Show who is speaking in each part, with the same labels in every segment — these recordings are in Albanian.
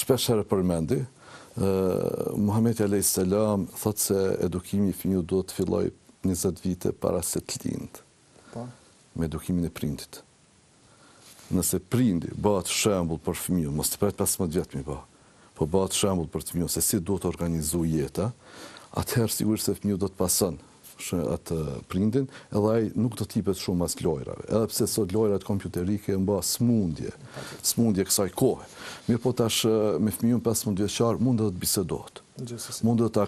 Speaker 1: shpesh herë përmendi, Muhamedi alayhis salam thotë se edukimi i fëmijës duhet të fillojë 20 vite para se të lindë, me edukimin e prindit. Nëse prindi bëhet shembull për fëmijën, mos të pret 15 vjet më po bëhet shembull për fëmijën se si duhet të organizojë jeta, atëherë sigurisht se fëmiu do të pason atë prindin, edhe ai nuk do të jepet shumë as lojrave. Edhe pse sot lojrat kompjuterike mba smundje kësaj kohe. Mirë po tash me fëmijën 15 vjeçar mund të bisedohet. Mund të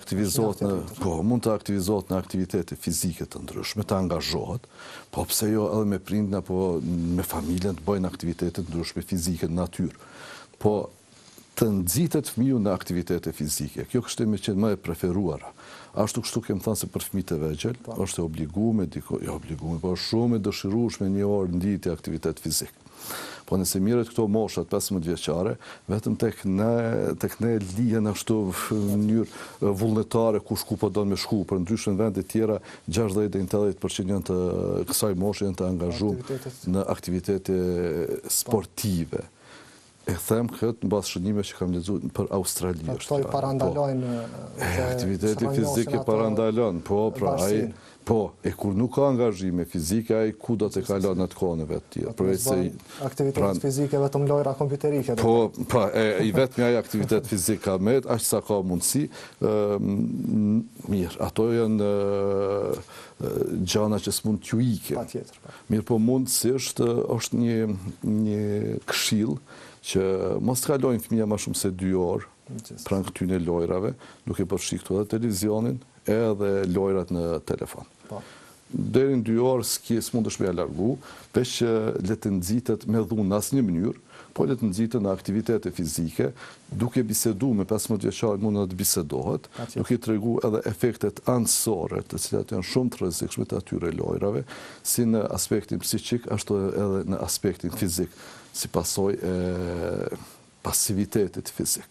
Speaker 1: aktivizohet në aktivitete fizike të ndryshme, të angazhohet, po pse jo edhe me prindin apo me familjen të bëjnë aktivitete të ndryshme fizike në natyrë. Po të nxitet fëmiu në aktivitete fizike. Kjo kështu me qenë më e preferuara. Ashtu kështu kem thënë se për fëmijët e vegjël është e obliguar, po është shumë e dëshirueshme një orë ndite aktivitet fizik. Po nëse mirët këto moshat 15 vjeçare, vetëm tek ne lihen ashtu në mënyrë vullnetare kush ku po don me shku, për ndryshe në vende tjera 60 deri në 80% janë të kësaj moshe janë të angazhuar në aktivitete sportive. E them këtë në bazë shënimeve që kam lexuar për Australi.
Speaker 2: Këto i parandalojnë
Speaker 1: aktiviteti fizik e parandalon, e kur nuk ka angazhime fizike, ai ku do të kalon atë kohën e vet tjetër.
Speaker 2: Aktivitet fizike vetëm lojra kompjuterike.
Speaker 1: I vetmi ai aktivitet fizik ka aq sa ka mundësi. Mirë, ato janë gjana që s'mund t'ju ike. Mirë, po mundësisht është një këshill që mos të kalojnë fëmija ma shumë se 2 orë pranë këtyne lojrave, duke përfshi këtu edhe televizionin edhe lojrat në telefon. Deri në 2 orë s'mund është me largu, veç që le të nxitet me dhunë në asnjë mënyrë, po le të nxitet në aktivitete fizike, duke bisedu me 15 vjeçar mund të bisedohet, duke tregu edhe efektet anësore, të cilat janë shumë të rrezikshme të atyre lojrave, si në aspektin psiqik, ashtu edhe në aspektin fizik, si pasojë e pasivitetit fizik.